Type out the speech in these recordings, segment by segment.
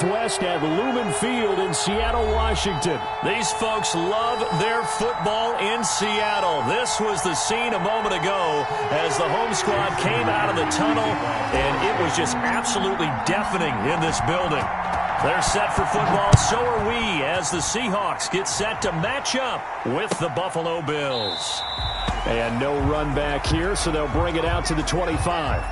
Northwest at Lumen Field in Seattle, Washington. These folks love their football in Seattle. This was the scene a moment ago as the home squad came out of the tunnel, and it was just absolutely deafening in this building. They're set for football, so are we, as the Seahawks get set to match up with the Buffalo Bills. And no run back here, so they'll bring it out to the 25.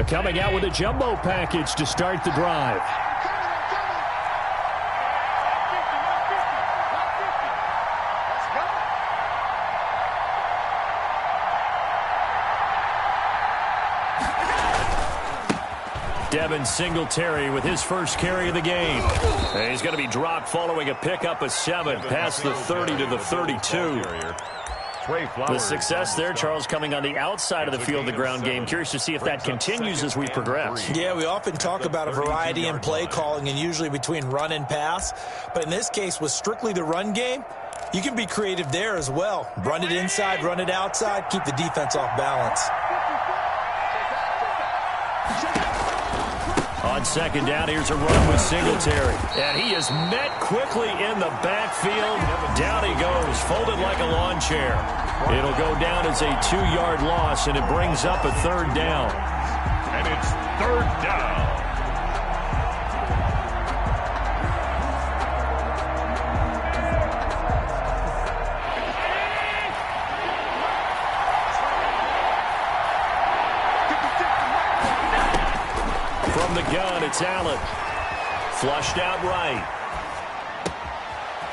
Coming out with a jumbo package to start the drive. Devin Singletary with his first carry of the game. And he's going to be dropped following a pickup of 7 past the 30 to the 32. The success there, Charles, coming on the outside of the field, the ground game. Curious to see if that continues as we progress. Yeah, we often talk about a variety in play calling and usually between run and pass. But in this case, with strictly the run game, you can be creative there as well. Run it inside, run it outside, keep the defense off balance. On second down, here's a run with Singletary. And he is met quickly in the backfield. Down he goes, folded like a lawn chair. It'll go down as a 2-yard loss, and it brings up a third down. And it's third down. From the gun, it's Allen. Flushed out right.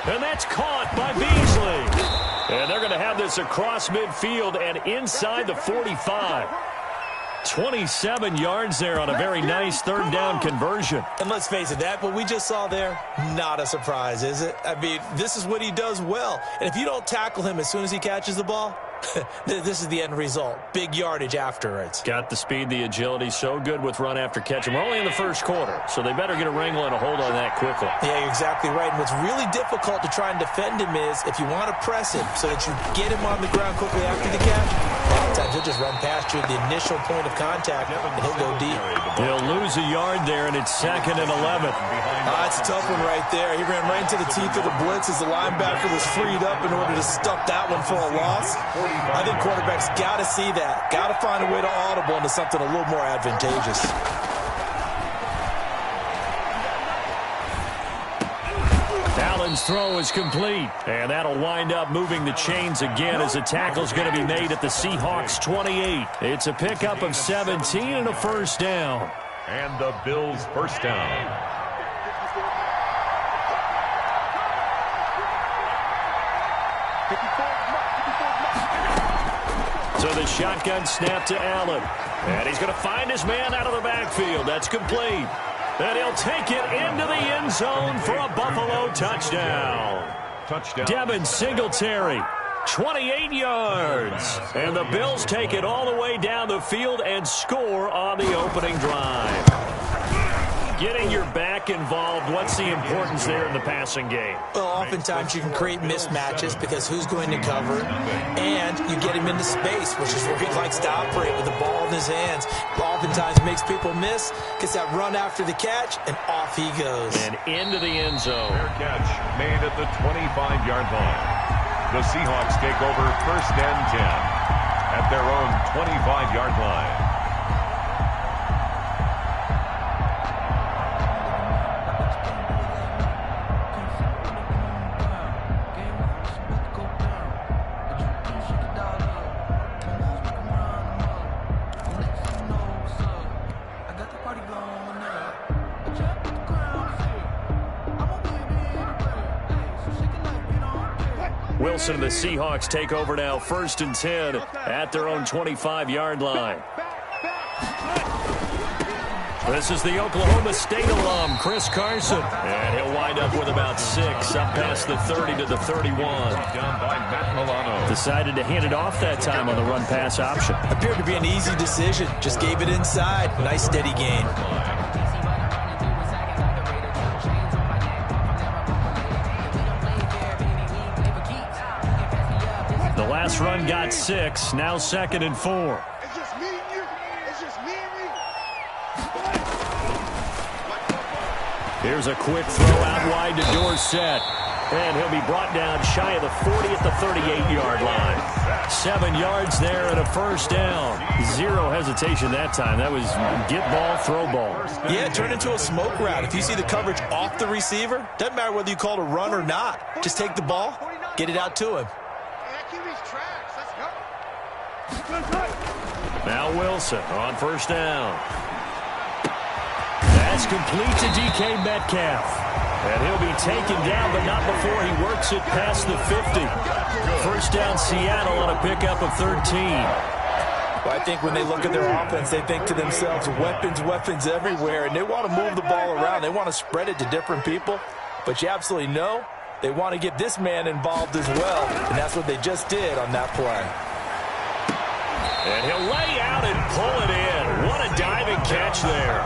And that's caught by Beasley. And they're going to have this across midfield and inside the 45. 27 yards there on a very nice third down conversion. And let's face it, that what we just saw there, not a surprise, is it? I mean, this is what he does well. And if you don't tackle him as soon as he catches the ball, This is the end result. Big yardage afterwards. Got the speed, the agility, so good with run after catch. And we're only in the first quarter, so they better get a wrangle and a hold on that quickly. Yeah, you're exactly right. And what's really difficult to try and defend him is if you want to press him so that you get him on the ground quickly after the catch, a lot of times he'll just run past you at the initial point of contact, and he'll go deep. He'll lose a yard there, and it's 2nd and 11. That's a tough one right there. He ran right into the teeth of the blitz as the linebacker was freed up in order to stuff that one for a loss. I think quarterbacks got to see that. Got to find a way to audible into something a little more advantageous. Allen's throw is complete, and that'll wind up moving the chains again as a tackle's going to be made at the Seahawks 28. It's a pickup of 17 and a first down. And the Bills' first down. So the shotgun snap to Allen. And he's going to find his man out of the backfield. That's complete. And he'll take it into the end zone for a Buffalo touchdown. Devin Singletary, 28 yards. And the Bills take it all the way down the field and score on the opening drive. Getting your back involved, what's the importance there in the passing game? Well, oftentimes you can create mismatches because who's going to cover, and you get him into space, which is where he likes to operate with the ball in his hands. Oftentimes makes people miss, gets that run after the catch, and off he goes. And into the end zone. Fair catch made at the 25-yard line. The Seahawks take over 1st and 10 at their own 25-yard line. Wilson and the Seahawks take over now, 1st and 10 at their own 25-yard line. This is the Oklahoma State alum, Chris Carson. And he'll wind up with about 6, up past the 30 to the 31. Down by Matt Milano. Decided to hand it off that time on the run-pass option. Appeared to be an easy decision. Just gave it inside. Nice steady gain. The last run got 6, now 2nd and 4. It's just me and you. It's just me and you. Here's a quick throw out wide to Dorsett. And he'll be brought down shy of the 40 at the 38-yard line. 7 yards there and a first down. Zero hesitation that time. That was get ball, throw ball. Yeah, it turned into a smoke route. If you see the coverage off the receiver, doesn't matter whether you call it a run or not. Just take the ball, get it out to him. Now Wilson on first down. That's complete to DK Metcalf. And he'll be taken down, but not before he works it past the 50. First down Seattle on a pickup of 13. Well, I think when they look at their offense, they think to themselves, weapons everywhere, and they want to move the ball around. They want to spread it to different people, but you absolutely know they want to get this man involved as well, and that's what they just did on that play. And he'll lay out and pull it in. What a diving catch there.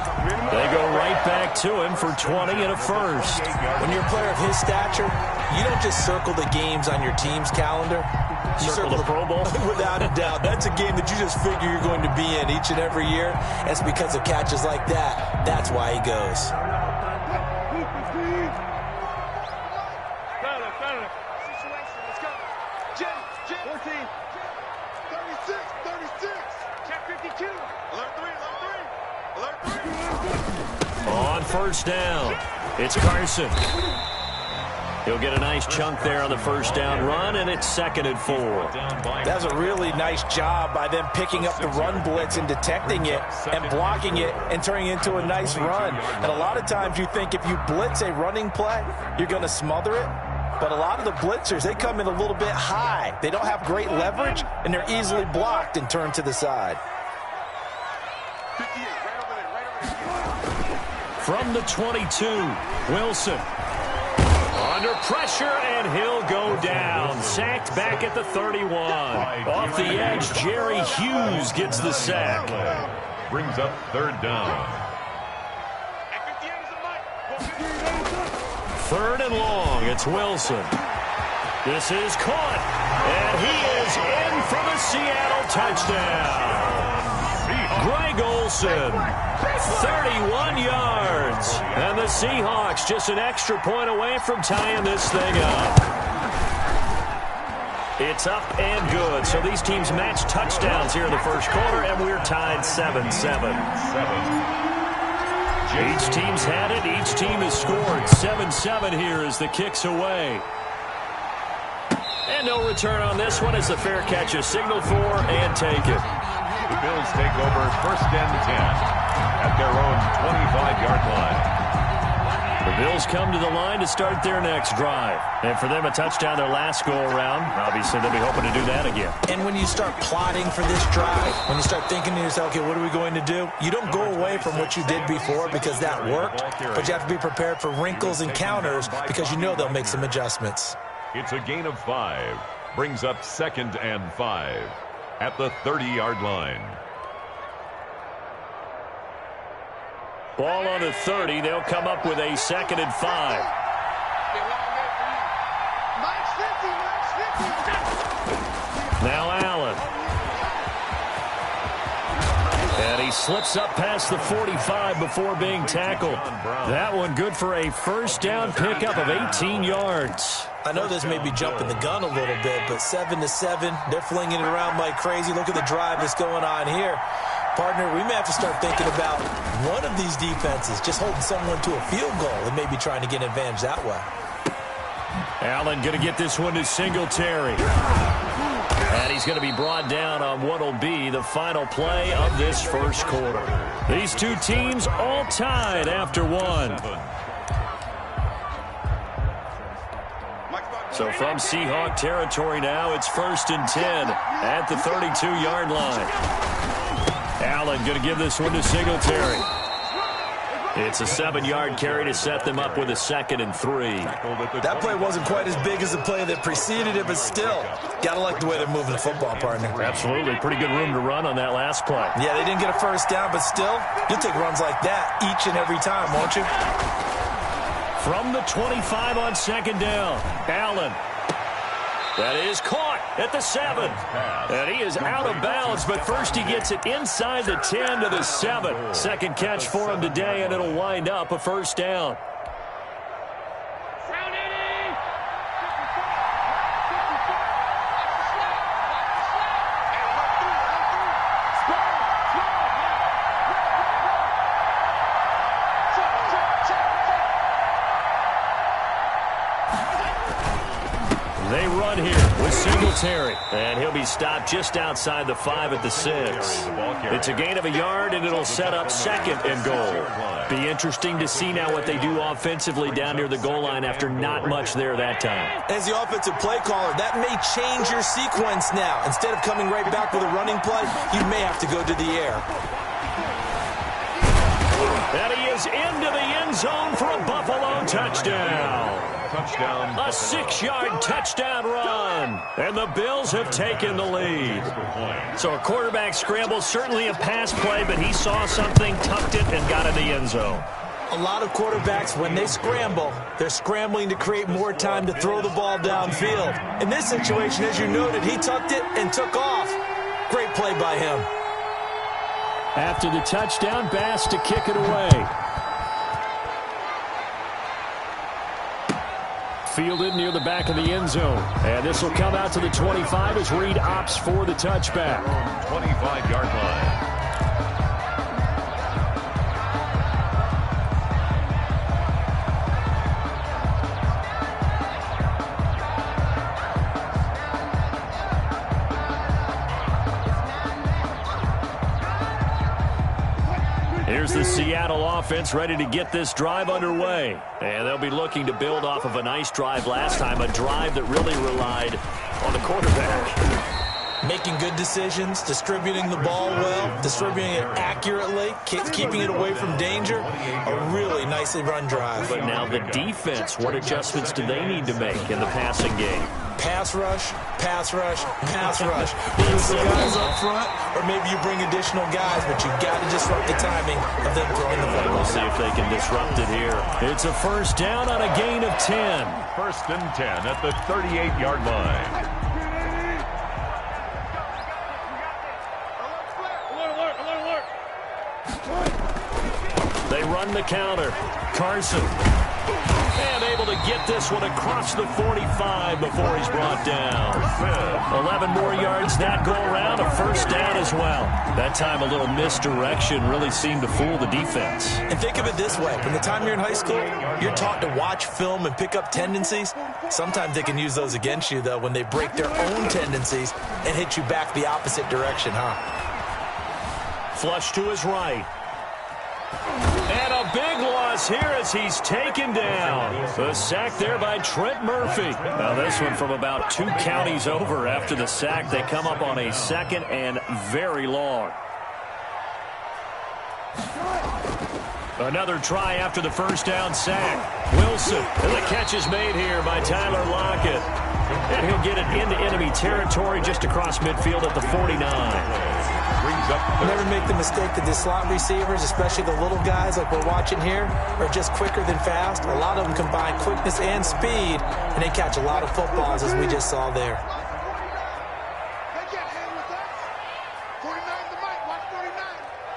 They go right back to him for 20 and a first. When you're a player of his stature, you don't just circle the games on your team's calendar. You Circle the Pro Bowl? Without a doubt. That's a game that you just figure you're going to be in each and every year. It's because of catches like that. That's why he goes. On first down, it's Carson. He'll get a nice chunk there on the first down run, and it's 2nd and 4. That's a really nice job by them picking up the run blitz and detecting it and blocking it and turning it into a nice run. And a lot of times you think if you blitz a running play, you're going to smother it. But a lot of the blitzers, they come in a little bit high. They don't have great leverage, and they're easily blocked and turned to the side. From the 22, Wilson. On Under pressure, and he'll go down. Sacked back at the 31. Off the edge, Jerry Hughes gets the sack. Brings up third down. Third and long. It's Wilson. This is caught, and he is in for the Seattle touchdown. Greg Olsen, 31 yards. And the Seahawks just an extra point away from tying this thing up. It's up and good. So these teams match touchdowns here in the first quarter, and we're tied 7-7. Each team's had it. Each team has scored. 7-7 here as the kick's away. And no return on this one as the fair catch is signaled for and taken. The Bills take over first and 10 at their own 25-yard line. The Bills come to the line to start their next drive. And for them, a touchdown their last go-around. Obviously, they'll be hoping to do that again. And when you start plotting for this drive, when you start thinking to yourself, okay, what are we going to do? You don't go away from what you did before because that worked, but you have to be prepared for wrinkles and counters because you know they'll make some adjustments. It's a gain of 5. Brings up 2nd and 5 at the 30-yard line. Ball on the 30. They'll come up with a 2nd and 5. Now Allen. And he slips up past the 45 before being tackled. That one good for a first down pickup of 18 yards. I know this may be jumping the gun a little bit, but 7-7, they're flinging it around like crazy. Look at the drive that's going on here. Partner, we may have to start thinking about one of these defenses just holding someone to a field goal and maybe trying to get an advantage that way. Allen going to get this one to Singletary. And he's going to be brought down on what will be the final play of this first quarter. These two teams all tied after one. So from Seahawk territory now, it's 1st and 10 at the 32-yard line. Allen going to give this one to Singletary. It's a 7-yard carry to set them up with a 2nd and 3. That play wasn't quite as big as the play that preceded it, but still, got to like the way they're moving the football, partner. Absolutely. Pretty good room to run on that last play. Yeah, they didn't get a first down, but still, you'll take runs like that each and every time, won't you? From the 25 on 2nd down, Allen. That is caught at the 7. And he is out of bounds, but first he gets it inside the 10 to the 7. Second catch for him today, and it'll wind up a first down. They run here with Singletary, and he'll be stopped just outside the 5 at the 6. It's a gain of a yard, and it'll set up 2nd and goal. Be interesting to see now what they do offensively down near the goal line after not much there that time. As the offensive play caller, that may change your sequence now. Instead of coming right back with a running play, you may have to go to the air. And he is into the end zone for a Buffalo touchdown. A 6-yard touchdown run. And the Bills have taken the lead. So a quarterback scramble, certainly a pass play, but he saw something, tucked it, and got in the end zone. A lot of quarterbacks, when they scramble, they're scrambling to create more time to throw the ball downfield. In this situation, as you noted, he tucked it and took off. Great play by him. After the touchdown, Bass to kick it away. Fielded near the back of the end zone. And this will come out to the 25 as Reed opts for the touchback. 25-yard line. Here's the Seattle offense ready to get this drive underway. And they'll be looking to build off of a nice drive last time, a drive that really relied on the quarterback. Making good decisions, distributing the ball well, distributing it accurately, keeping it away from danger. A really nicely run drive. But now the defense, what adjustments do they need to make in the passing game? Pass rush, pass rush, pass rush. Bring some guys up front, or maybe you bring additional guys, but you got to disrupt the timing of them throwing the football. We'll see if they can disrupt it here. It's a first down on a gain of 10. First and 10 at the 38-yard line. They run the counter. Carson. And able to get this one across the 45 before he's brought down. 11 more yards that go around. A first down as well. That time a little misdirection really seemed to fool the defense. And think of it this way. From the time you're in high school, you're taught to watch film and pick up tendencies. Sometimes they can use those against you, though, when they break their own tendencies and hit you back the opposite direction, huh? Flush to his right. And a big loss here as he's taken down. The sack there by Trent Murphy. Now this one from about 2 counties over after the sack. They come up on a second and very long. Another try after the first down sack. Wilson. And the catch is made here by Tyler Lockett. And he'll get it into enemy territory just across midfield at the 49. Never make the mistake that the slot receivers, especially the little guys like we're watching here, are just quicker than fast. A lot of them combine quickness and speed, and they catch a lot of footballs, as we just saw there. They can't hang with us. 49 the mic. Watch 49.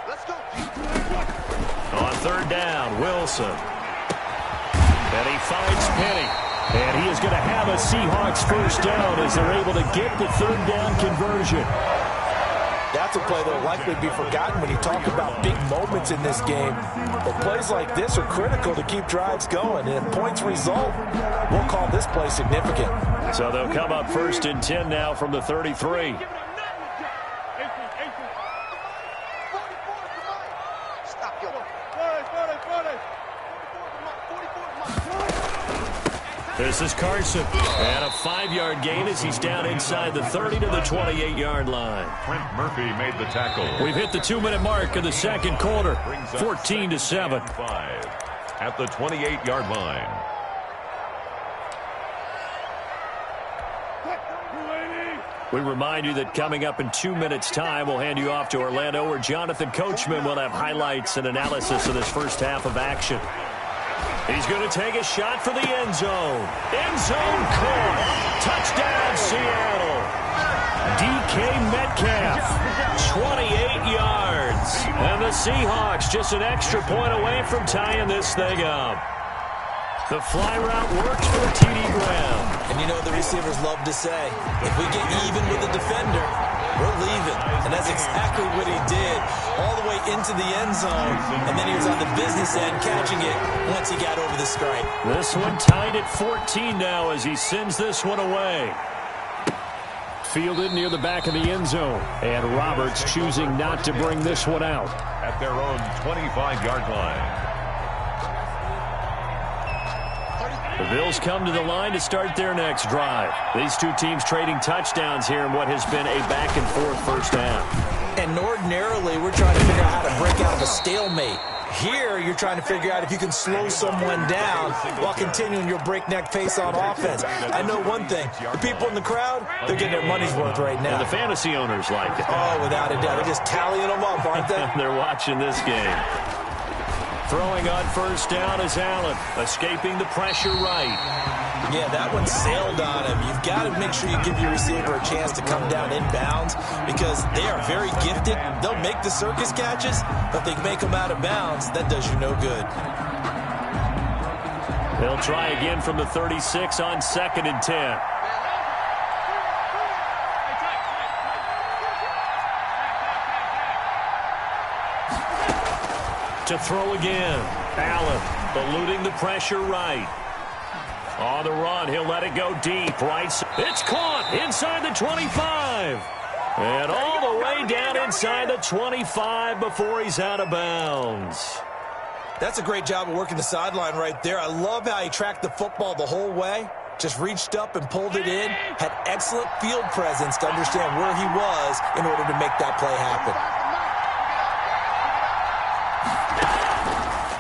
Let's go. On third down, Wilson. And he finds Penny. And he is going to have a Seahawks first down as they're able to get the third down conversion. That's a play that will likely be forgotten when you talk about big moments in this game. But plays like this are critical to keep drives going. And if points result, we'll call this play significant. So they'll come up first and 10 now from the 33. This is Carson. And a 5-yard gain as he's down inside the 30 to the 28-yard line. Trent Murphy made the tackle. We've hit the 2-minute mark of the second quarter. 14-7. At the 28-yard line. We remind you that coming up in 2 minutes' time, we'll hand you off to Orlando, where Jonathan Coachman will have highlights and analysis of this first half of action. He's going to take a shot for the end zone. End zone caught. Touchdown, Seattle. DK Metcalf, 28 yards. And the Seahawks just an extra point away from tying this thing up. The fly route works for TD Graham. And you know the receivers love to say, if we get even with the defender, we're leaving. And that's exactly what he did, all the way into the end zone. And then he was on the business end catching it once he got over the stripe. This one tied at 14 now as he sends this one away. Fielded near the back of the end zone. And Roberts choosing not to bring this one out. At their own 25-yard line. The Bills come to the line to start their next drive. These two teams trading touchdowns here in what has been a back-and-forth first half. And ordinarily, we're trying to figure out how to break out of a stalemate. Here, you're trying to figure out if you can slow someone down while continuing your breakneck pace on offense. I know one thing. The people in the crowd, they're getting their money's worth right now. And the fantasy owners like it. Oh, without a doubt. They're just tallying them up, aren't they? They're watching this game. Throwing on first down is Allen, escaping the pressure right. Yeah, that one sailed on him. You've got to make sure you give your receiver a chance to come down inbounds because they are very gifted. They'll make the circus catches, but they make them out of bounds. That does you no good. They'll try again from the 36 on 2nd and 10. To throw again. Allen eluding the pressure right. On the run, he'll let it go deep. Right. It's caught inside the 25. And all the way down inside the 25 before he's out of bounds. That's a great job of working the sideline right there. I love how he tracked the football the whole way. just reached up and pulled it in, had excellent field presence to understand where he was in order to make that play happen.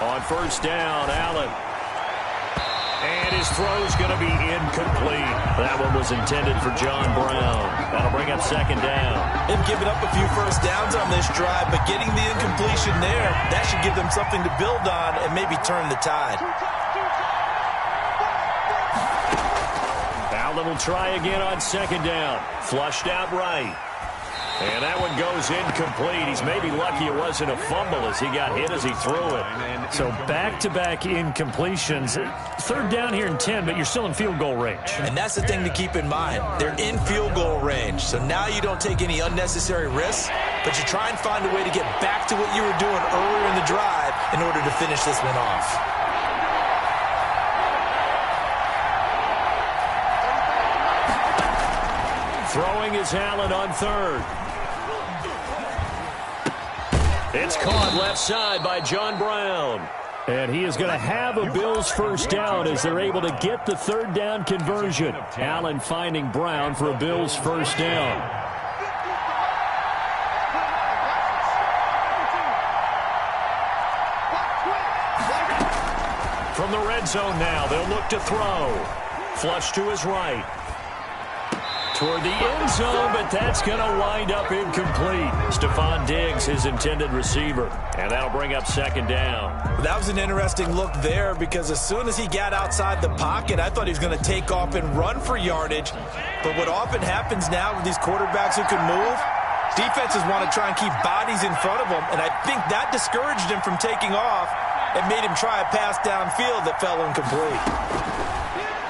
On first down, Allen. And his throw's going to be incomplete. That one was intended for John Brown. That'll bring up second down. They've given up a few first downs on this drive, but getting the incompletion there, that should give them something to build on and maybe turn the tide. Allen will try again on second down. Flushed out right. And that one goes incomplete. He's maybe lucky it wasn't a fumble as he got hit as he threw it. So back-to-back incompletions. Third down here in 10, but you're still in field goal range. And that's the thing to keep in mind. They're in field goal range. So now you don't take any unnecessary risks, but you try and find a way to get back to what you were doing earlier in the drive in order to finish this one off. Throwing is Allen on third. It's caught left side by John Brown. And he is going to have a Bills first down as they're able to get the third down conversion. Allen finding Brown for a Bills first down. From the red zone now, they'll look to throw. Flush to his right. Toward the end zone, but that's going to wind up incomplete. Stephon Diggs, his intended receiver. And that'll bring up second down. That was an interesting look there because as soon as he got outside the pocket, I thought he was going to take off and run for yardage. But what often happens now with these quarterbacks who can move, defenses want to try and keep bodies in front of them. And I think that discouraged him from taking off and made him try a pass downfield that fell incomplete.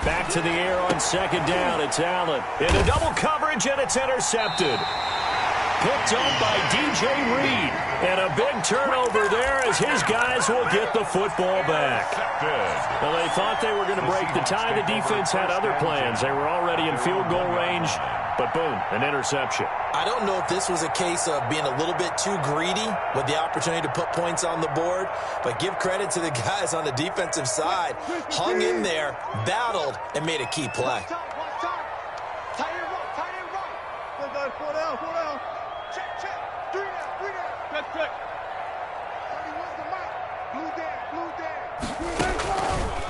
Back to the air on second down. It's Allen. Into double coverage, and it's intercepted. Picked up by DJ Reed. And a big turnover there as his guys will get the football back. Well, they thought they were going to break the tie. The defense had other plans. They were already in field goal range. But boom, an interception. I don't know if this was a case of being a little bit too greedy with the opportunity to put points on the board, but give credit to the guys on the defensive side. Hung in there, battled, and made a key play.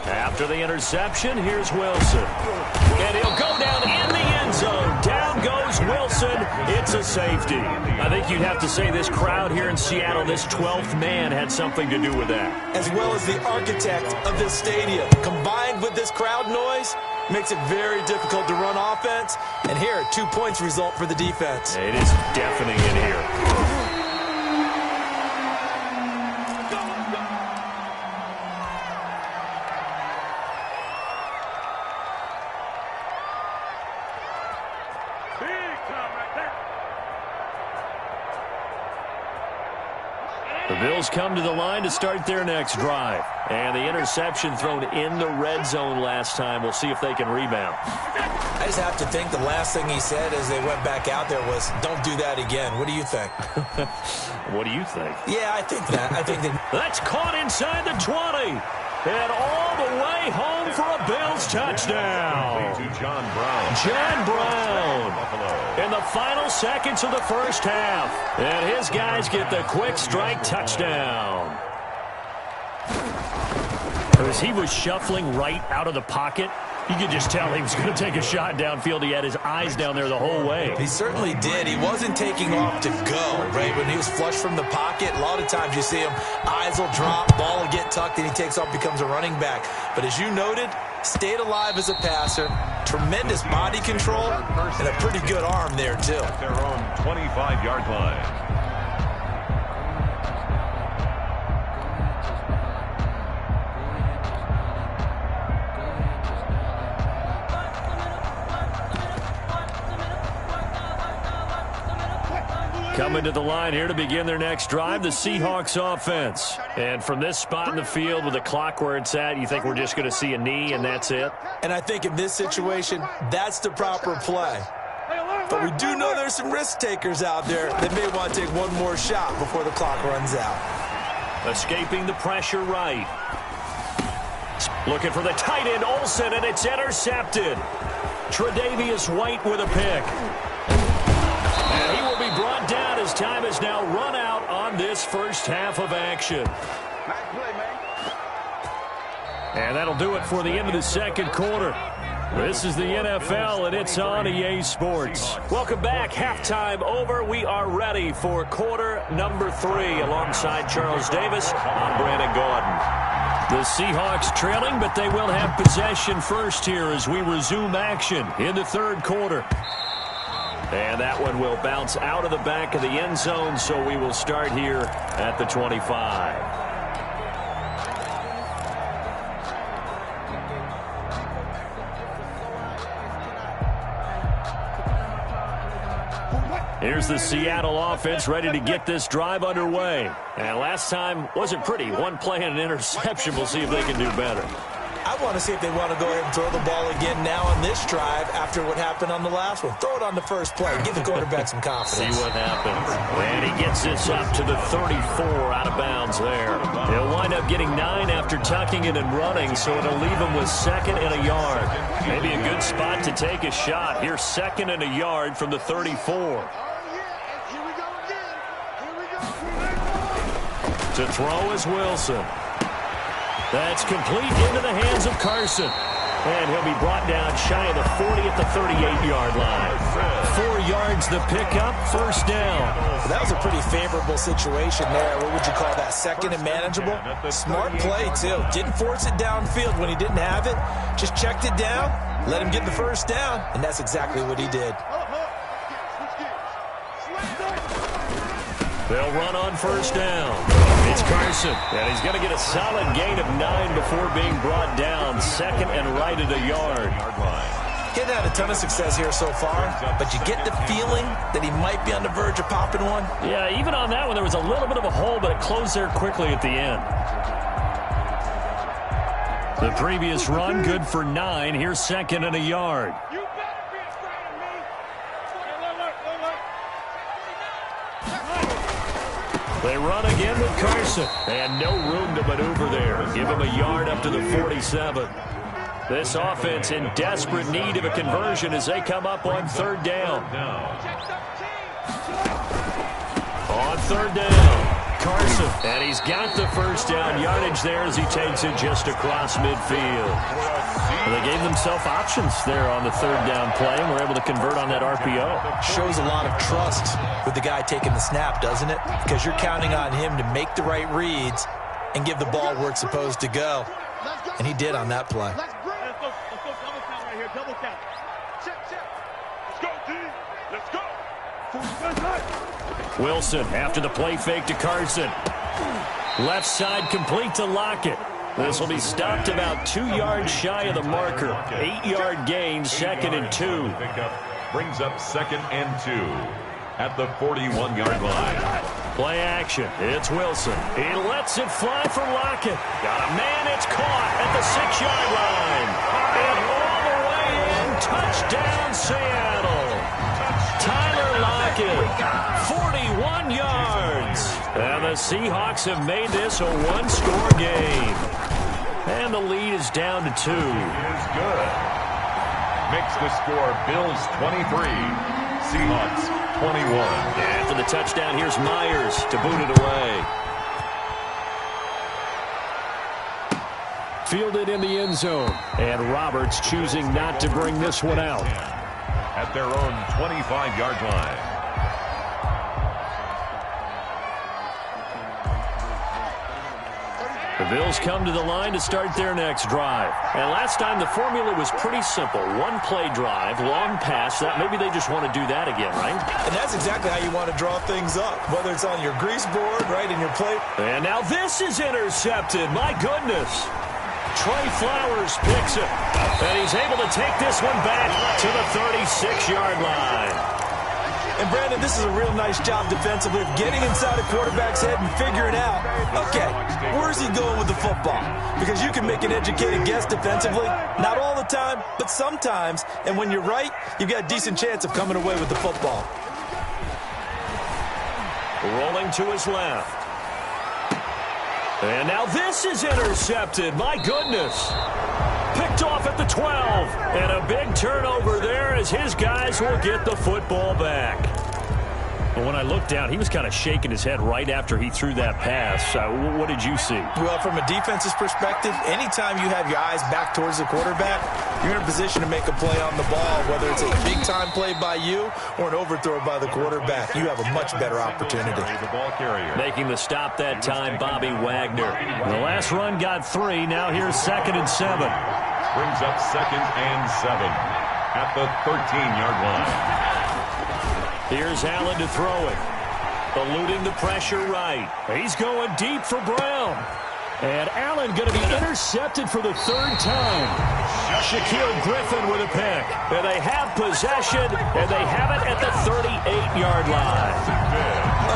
After the interception, here's Wilson. And he'll go down in the end zone. Down goes Wilson. It's a safety. I think you'd have to say this crowd here in Seattle, this 12th man, had something to do with that. As well as the architect of this stadium. Combined with this crowd noise, makes it very difficult to run offense. And here, 2 points result for the defense. It is deafening in here. The Bills come to the line to start their next drive. And the interception thrown in the red zone last time. We'll see if they can rebound. I just have to think the last thing he said as they went back out there was, don't do that again. What do you think? What do you think? Yeah, I think that. That's caught inside the 20. And all the way home for a Bills touchdown. John Brown. John Brown in the final seconds of the first half. And his guys get the quick strike touchdown. As he was shuffling right out of the pocket, you could just tell he was going to take a shot downfield. He had his eyes down there the whole way. He certainly did. He wasn't taking off to go, right? When he was flushed from the pocket, a lot of times you see him, eyes will drop, ball will get tucked, and he takes off, becomes a running back. But as you noted, stayed alive as a passer, tremendous body control, and a pretty good arm there, too. At their own 25-yard line. Coming to the line here to begin their next drive, the Seahawks offense. And from this spot in the field with the clock where it's at, you think we're just going to see a knee and that's it? And I think in this situation, that's the proper play. But we do know there's some risk takers out there that may want to take one more shot before the clock runs out. Escaping the pressure right. Looking for the tight end, Olsen, and it's intercepted. Tre'Davious White with a pick. And he will be brought down as time has now run out on this first half of action. Nice play, man. And that'll do it for the end of the second quarter. This is the NFL, and it's on EA Sports. Welcome back. Halftime over. We are ready for quarter number 3. Alongside Charles Davis, I'm Brandon Gaudin. The Seahawks trailing, but they will have possession first here as we resume action in the third quarter. And that one will bounce out of the back of the end zone, so we will start here at the 25. Here's the Seattle offense ready to get this drive underway. And last time wasn't pretty. One play and an interception. We'll see if they can do better. I want to see if they want to go ahead and throw the ball again now on this drive after what happened on the last one. Throw it on the first play. Give the quarterback some confidence. See what happens. And he gets this up to the 34 out of bounds there. He'll wind up getting 9 after tucking it and running, so it'll leave him with 2nd and a yard. Maybe a good spot to take a shot. Here's 2nd and a yard from the 34. To throw is Wilson. That's complete into the hands of Carson. And he'll be brought down shy of the 40 at the 38-yard line. 4 yards the pickup, first down. Well, that was a pretty favorable situation there. What would you call that, 2nd and manageable? Smart play, too. Didn't force it downfield when he didn't have it. Just checked it down, let him get the first down, and that's exactly what he did. They'll run on first down. It's Carson, and he's going to get a solid gain of 9 before being brought down. 2nd and right at a yard. Getting had a ton of success here so far, but you get the feeling that he might be on the verge of popping one. Yeah, even on that one, there was a little bit of a hole, but it closed there quickly at the end. The previous run, good for 9. Here's 2nd and a yard. They run again with Carson, and no room to maneuver there. Give him a yard up to the 47. This offense in desperate need of a conversion as they come up on 3rd down. On 3rd down, Carson, and he's got the first down yardage there as he takes it just across midfield. Well, they gave themselves options there on the 3rd down play and were able to convert on that RPO. Shows a lot of trust with the guy taking the snap, doesn't it? Because you're counting on him to make the right reads and give the ball where it's supposed to go. And he did on that play. Let's go double count right here. Double count. Check. Let's go, team. Let's go. Wilson after the play fake to Carson. Left side complete to Lockett. This will be stopped about 2 yards shy of the marker. 8-yard gain, 2nd and 2. Brings up 2nd and 2 at the 41-yard line. Play action. It's Wilson. He lets it fly for Lockett. Got a man. It's caught at the 6-yard line. And all the way in. Touchdown, Seattle. Tyler Lockett, 41 yards. And the Seahawks have made this a one-score game. And the lead is down to 2. He is good. Makes the score Bills 23, Seahawks 21. And for the touchdown, here's Myers to boot it away. Fielded in the end zone. And Roberts choosing not to bring this one out. At their own 25-yard line. The Bills come to the line to start their next drive. And last time the formula was pretty simple. One play drive, long pass. That maybe they just want to do that again, right? And that's exactly how you want to draw things up, whether it's on your grease board, right, in your plate. And now this is intercepted. My goodness. Trey Flowers picks it. And he's able to take this one back to the 36-yard line. And, Brandon, this is a real nice job defensively of getting inside a quarterback's head and figuring out, okay, where's he going with the football? Because you can make an educated guess defensively. Not all the time, but sometimes. And when you're right, you've got a decent chance of coming away with the football. Rolling to his left. And now this is intercepted. My goodness. Picked off at the 12. And a big turnover there as his guys will get the football back. But when I looked down, he was kind of shaking his head right after he threw that pass. What did you see? Well, from a defense's perspective, anytime you have your eyes back towards the quarterback, you're in a position to make a play on the ball, whether it's a big-time play by you or an overthrow by the quarterback. You have a much better opportunity. Making the stop that time, Bobby Wagner. The last run got 3. Now here's 2nd and 7. Brings up 2nd and 7 at the 13-yard line. Here's Allen to throw it. Eluding the pressure right. He's going deep for Brown. And Allen going to be intercepted for the 3rd time. Shaquille Griffin with a pick. And they have possession, and they have it at the 38-yard line.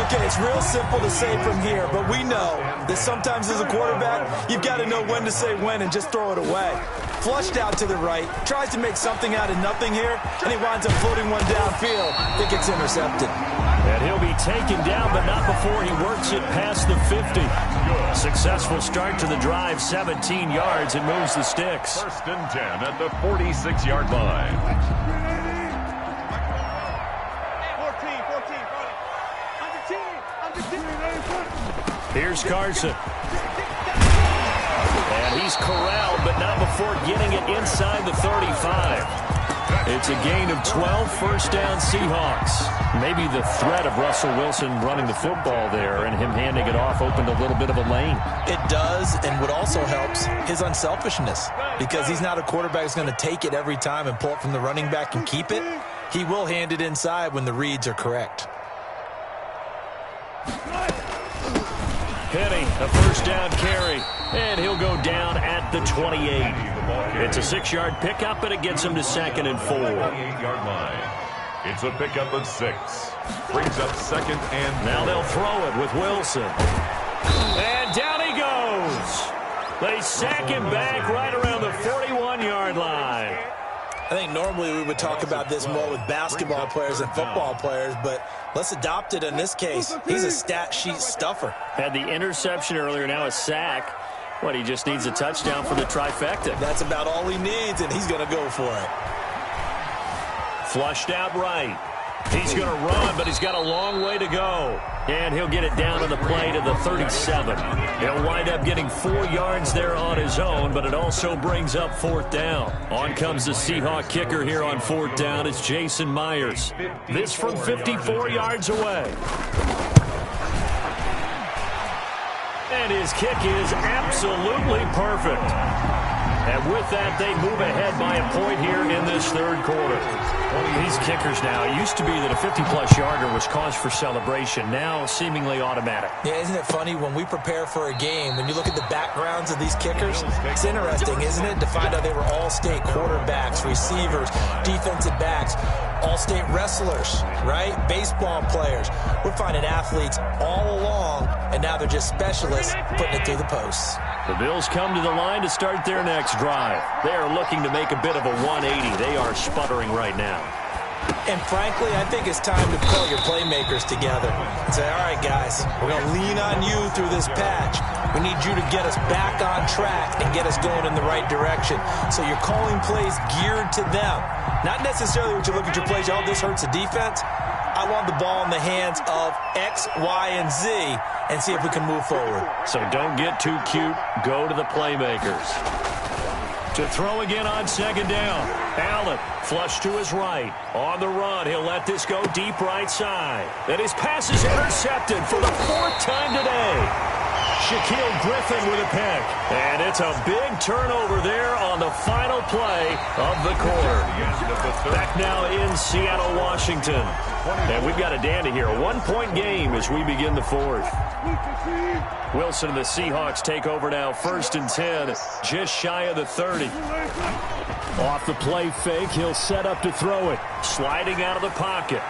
Okay, it's real simple to say from here, but we know that sometimes as a quarterback, you've got to know when to say when and just throw it away. Flushed out to the right, tries to make something out of nothing here, and he winds up floating one downfield. It gets intercepted. And he'll be taken down, but not before he works it past the 50. Successful start to the drive, 17 yards, and moves the sticks. 1st and 10 at the 46-yard line. Here's Carson. And he's corralled, but not before getting it inside the 35. It's a gain of 12, 1st down Seahawks. Maybe the threat of Russell Wilson running the football there and him handing it off opened a little bit of a lane. It does, and what also helps, his unselfishness. Because he's not a quarterback who's going to take it every time and pull it from the running back and keep it. He will hand it inside when the reads are correct. Penny, a 1st down carry, and he'll go down at the 28. It's a 6-yard pickup, and it gets him to 2nd and 4. 28-yard line. It's a pickup of 6. Brings up 2nd and 4. Now they'll throw it with Wilson. And down he goes. They sack him back right around the 41-yard line. I think normally we would talk about this more with basketball players and football players, but let's adopt it in this case. He's a stat sheet stuffer. Had the interception earlier, now a sack. What, he just needs a touchdown for the trifecta. That's about all he needs, and he's going to go for it. Flushed out right. He's going to run, but he's got a long way to go. And he'll get it down on the play to the 37. He'll wind up getting 4 yards there on his own, but it also brings up 4th down. On comes the Seahawk kicker here on 4th down. It's Jason Myers. This from 54 yards away. And his kick is absolutely perfect. And with that, they move ahead by a point here in this 3rd quarter. These kickers now, it used to be that a 50-plus yarder was cause for celebration. Now, seemingly automatic. Yeah, isn't it funny when we prepare for a game, when you look at the backgrounds of these kickers, it's interesting, isn't it, to find out they were all-state quarterbacks, receivers, defensive backs, all-state wrestlers, right? Baseball players. We're finding athletes all along, and now they're just specialists putting it through the posts. The Bills come to the line to start their next drive. They are looking to make a bit of a 180. They are sputtering right now. And frankly, I think it's time to pull your playmakers together and say, all right, guys, we're going to lean on you through this patch. We need you to get us back on track and get us going in the right direction. So you're calling plays geared to them. Not necessarily when you look at your plays, oh, this hurts the defense. I want the ball in the hands of X, Y, and Z and see if we can move forward. So don't get too cute. Go to the playmakers. To throw again on 2nd down. Allen, flush to his right. On the run, he'll let this go deep right side. And his pass is intercepted for the 4th time today. Shaquille Griffin with a pick. And it's a big turnover there on the final play of the quarter. Back now in Seattle, Washington. And we've got a dandy here. A 1-point game as we begin the 4th. Wilson and the Seahawks take over now. 1st and 10, just shy of the 30. Off the play fake, he'll set up to throw it. Sliding out of the pocket.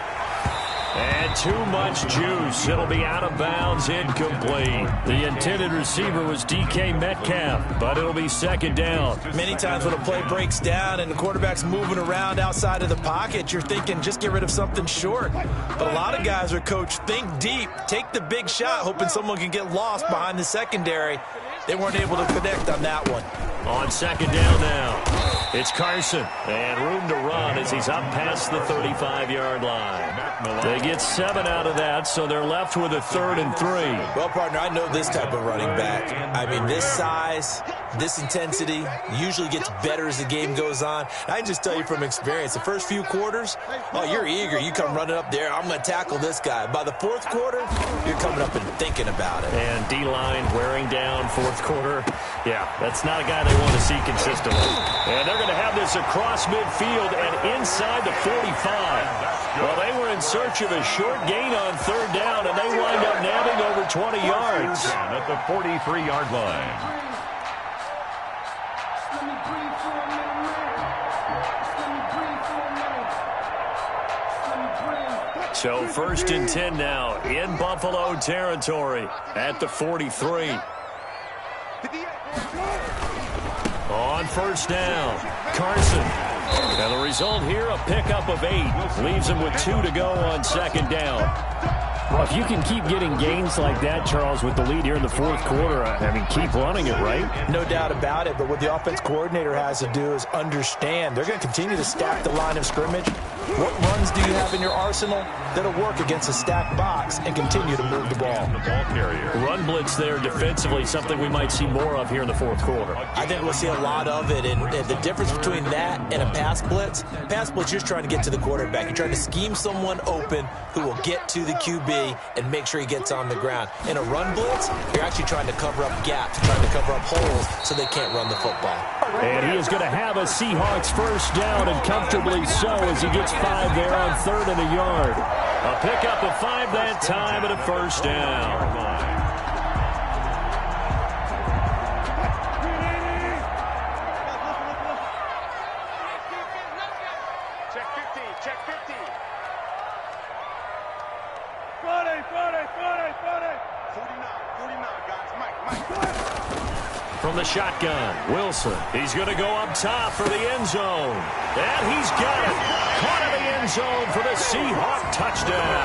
And too much juice. It'll be out of bounds, incomplete. The intended receiver was DK Metcalf, but it'll be second down. Many times when a play breaks down and the quarterback's moving around outside of the pocket, you're thinking just get rid of something short. But a lot of guys are coached, think deep, take the big shot, hoping someone can get lost behind the secondary. They weren't able to connect on that one. On second down now, it's Carson. And room to run as he's up past the 35-yard line. They get 7 out of that, so they're left with a 3rd and 3. Well, partner, I know this type of running back. I mean, this size, this intensity usually gets better as the game goes on. I can just tell you from experience, the first few quarters, oh, you're eager. You come running up there, I'm going to tackle this guy. By the fourth quarter, you're coming up and thinking about it. And D-line wearing down fourth quarter. Yeah, that's not a guy they want to see consistently. And they're going to have this across midfield and inside the 45. Well, they were in search of a short gain on 3rd down, and they wind up nabbing over 20 yards. At the 43-yard line. So 1st and 10 now in Buffalo territory at the 43. On 1st down, Carson. And the result here, a pickup of 8. Leaves him with 2 to go on 2nd down. Well, if you can keep getting gains like that, Charles, with the lead here in the 4th quarter, I mean, keep running it, right? No doubt about it, but what the offense coordinator has to do is understand. They're going to continue to stack the line of scrimmage. What runs do you have in your arsenal that'll work against a stacked box and continue to move the ball? Run blitz there defensively, something we might see more of here in the 4th quarter. I think we'll see a lot of it, and the difference between that and a pass blitz, you're just trying to get to the quarterback. You're trying to scheme someone open who will get to the QB and make sure he gets on the ground. In a run blitz, you're actually trying to cover up gaps, trying to cover up holes so they can't run the football. And he is going to have a Seahawks 1st down, and comfortably so, as he gets 5 there on 3rd and a yard. A pickup of 5 that time and a 1st down. From the shotgun, Wilson. He's going to go up top for the end zone. And he's got it. Caught in the end zone for the Seahawk touchdown.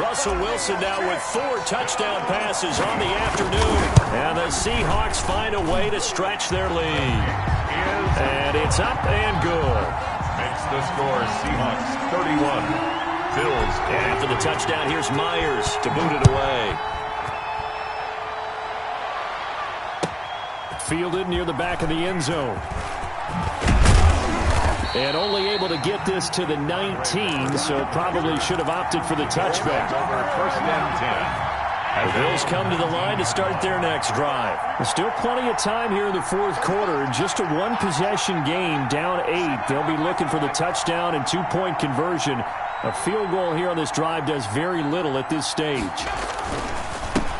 Russell Wilson now with 4 touchdown passes on the afternoon. And the Seahawks find a way to stretch their lead. And it's up and good. Makes the score Seahawks 31. Bills. And after the touchdown, here's Myers to boot it away. Fielded near the back of the end zone. And only able to get this to the 19, so probably should have opted for the touchback. Over 1st and 10. The Bills come to the line to start their next drive. There's still plenty of time here in the 4th quarter. Just a 1-possession game, down 8. They'll be looking for the touchdown and 2-point conversion. A field goal here on this drive does very little at this stage.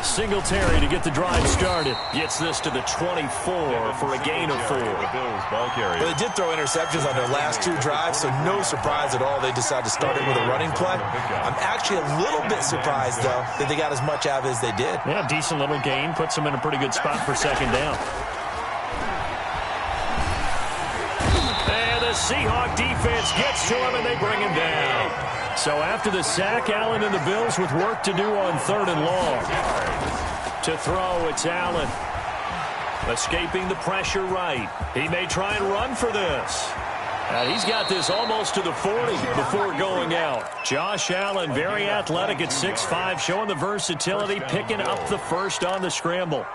Singletary to get the drive started. Gets this to the 24 for a gain of 4. Well, they did throw interceptions on their last 2 drives, so no surprise at all they decided to start it with a running play. I'm actually a little bit surprised, though, that they got as much out of it as they did. Yeah, decent little gain. Puts them in a pretty good spot for 2nd down. And the Seahawk defense gets to him, and they bring him down. So after the sack, Allen and the Bills with work to do on 3rd and long. To throw, it's Allen. Escaping the pressure right. He may try and run for this. And he's got this almost to the 40 before going out. Josh Allen, very athletic at 6'5", showing the versatility, picking up the 1st on the scramble.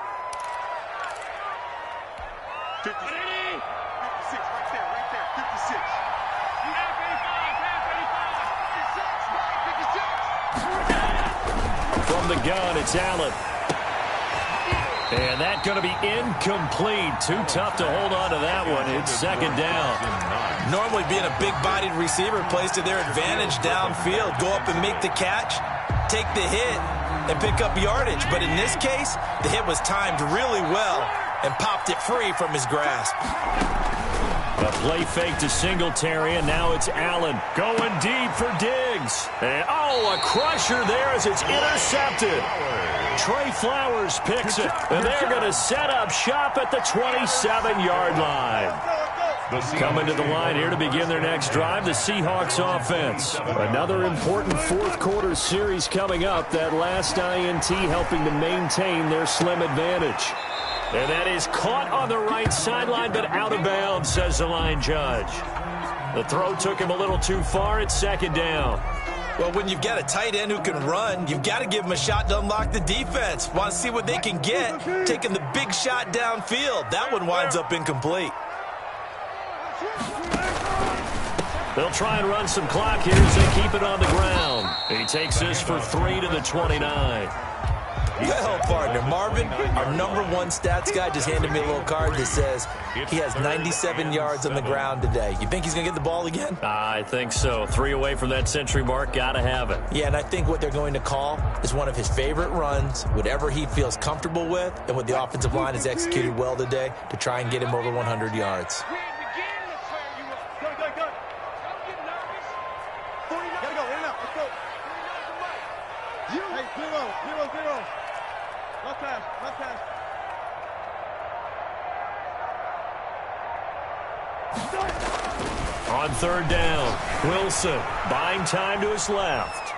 From the gun, it's Allen. And that's going to be incomplete. Too tough to hold on to that one. It's 2nd down. Normally being a big-bodied receiver plays to their advantage downfield. Go up and make the catch, take the hit, and pick up yardage. But in this case, the hit was timed really well and popped it free from his grasp. A play fake to Singletary, and now it's Allen going deep for Diggs. And, a crusher there as it's intercepted. Trey Flowers picks it, and they're going to set up shop at the 27-yard line. Coming to the line here to begin their next drive, the Seahawks offense. Another important fourth-quarter series coming up. That last INT helping to maintain their slim advantage. And that is caught on the right sideline, but out of bounds, says the line judge. The throw took him a little too far. It's second down. Well, when you've got a tight end who can run, you've got to give him a shot to unlock the defense. Want to see what they can get, taking the big shot downfield. That one winds up incomplete. They'll try and run some clock here as they keep it on the ground. He takes this for 3 to the 29. Well, partner, Marvin, our #1 stats guy just handed me a little card that says he has 97 yards on the ground today. You think he's going to get the ball again? I think so. 3 away from that century mark. Got to have it. Yeah, and I think what they're going to call is one of his favorite runs, whatever he feels comfortable with, and what the offensive line has executed well today to try and get him over 100 yards. On third down, Wilson buying time to his left.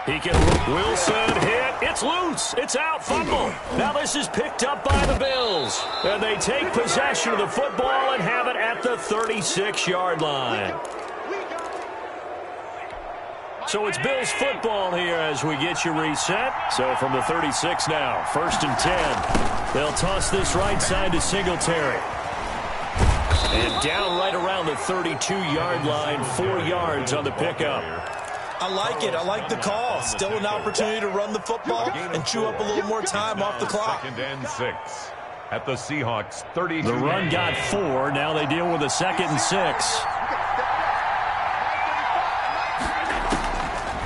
Wilson hit. It's loose. It's out. Fumble. Now this is picked up by the Bills. And they take possession of the football and have it at the 36-yard line. So it's Bills football here as we get you reset. So from the 36 now, 1st and 10. They'll toss this right side to Singletary. And down right around the 32-yard line, 4 yards on the pickup. I like it. I like the call. Still an opportunity to run the football and chew up a little more time off the clock. 2nd and 6 at the Seahawks 32. The run got 4. Now they deal with a 2nd and 6.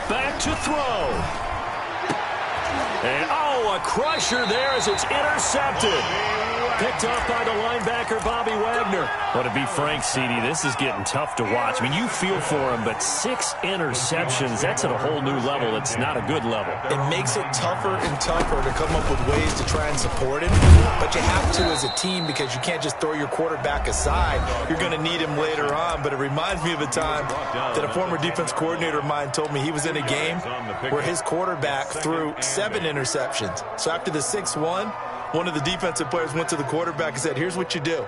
Back to throw. And, a crusher there as it's intercepted. Picked off by the linebacker, Bobby Wagner. Well, to be frank, CD, this is getting tough to watch. I mean, you feel for him, but 6 interceptions, that's at a whole new level. It's not a good level. It makes it tougher and tougher to come up with ways to try and support him. But you have to as a team because you can't just throw your quarterback aside. You're going to need him later on. But it reminds me of a time that a former defense coordinator of mine told me he was in a game where his quarterback threw 7 interceptions. So after the 6-1, one of the defensive players went to the quarterback and said, here's what you do.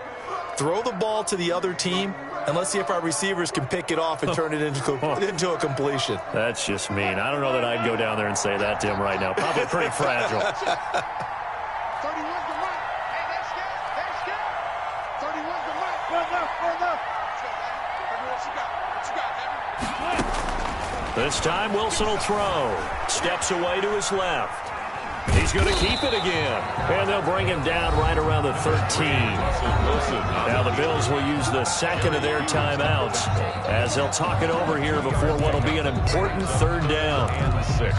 Throw the ball to the other team, and let's see if our receivers can pick it off and turn it into a completion. That's just mean. I don't know that I'd go down there and say that to him right now. Probably pretty fragile. 31's the mic. Hey, they're scared. 31's the mic. Good enough. What you got? This time, Wilson will throw. Steps away to his left. He's going to keep it again. And they'll bring him down right around the 13. Now the Bills will use the second of their timeouts as they'll talk it over here before what will be an important 3rd down. And 6.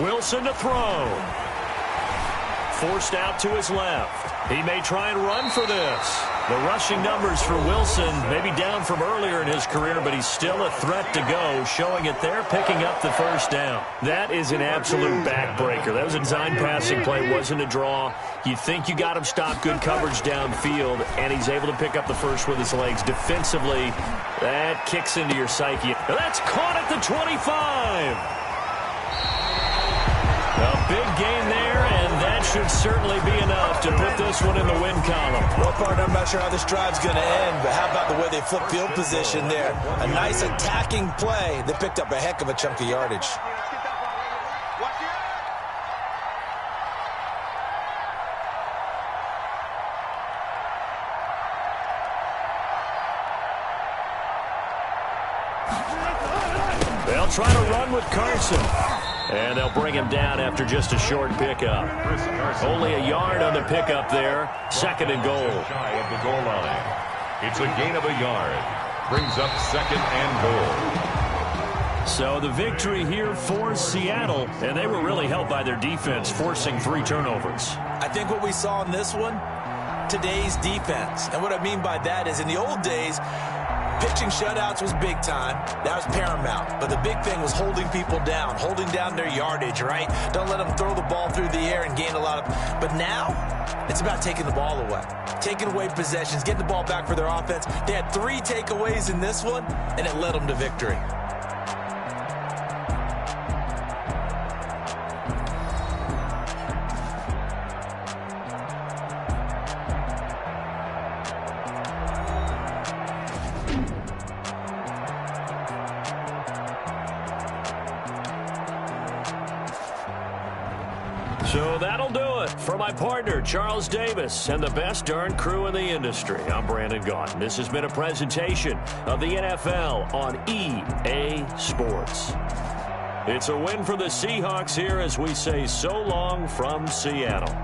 Wilson to throw. Forced out to his left. He may try and run for this. The rushing numbers for Wilson maybe down from earlier in his career, but he's still a threat to go, showing it there, picking up the 1st down. That is an absolute backbreaker. That was a design passing play, wasn't a draw. You think you got him stopped, good coverage downfield, and he's able to pick up the first with his legs. Defensively, that kicks into your psyche. Now that's caught at the 25. A big gain there, and that should certainly be enough to put this one in the win column. Well, partner, I'm not sure how this drive's going to end, but how about the way they flip field position there? A nice attacking play that picked up a heck of a chunk of yardage. try to run with Carson. And they'll bring him down after just a short pickup. Only a yard on the pickup there. 2nd and goal. Shy of the goal line. It's a gain of a yard. Brings up 2nd and goal. So the victory here for Seattle, and they were really helped by their defense, forcing 3 turnovers. I think what we saw in this one, today's defense. And what I mean by that is in the old days, pitching shutouts was big time. That was paramount. But the big thing was holding people down, holding down their yardage, right? Don't let them throw the ball through the air and gain a lot of... But now, it's about taking the ball away. Taking away possessions, getting the ball back for their offense. They had 3 takeaways in this one, and it led them to victory. So that'll do it for my partner, Charles Davis, and the best darn crew in the industry. I'm Brandon Gaudin. This has been a presentation of the NFL on EA Sports. It's a win for the Seahawks here as we say so long from Seattle.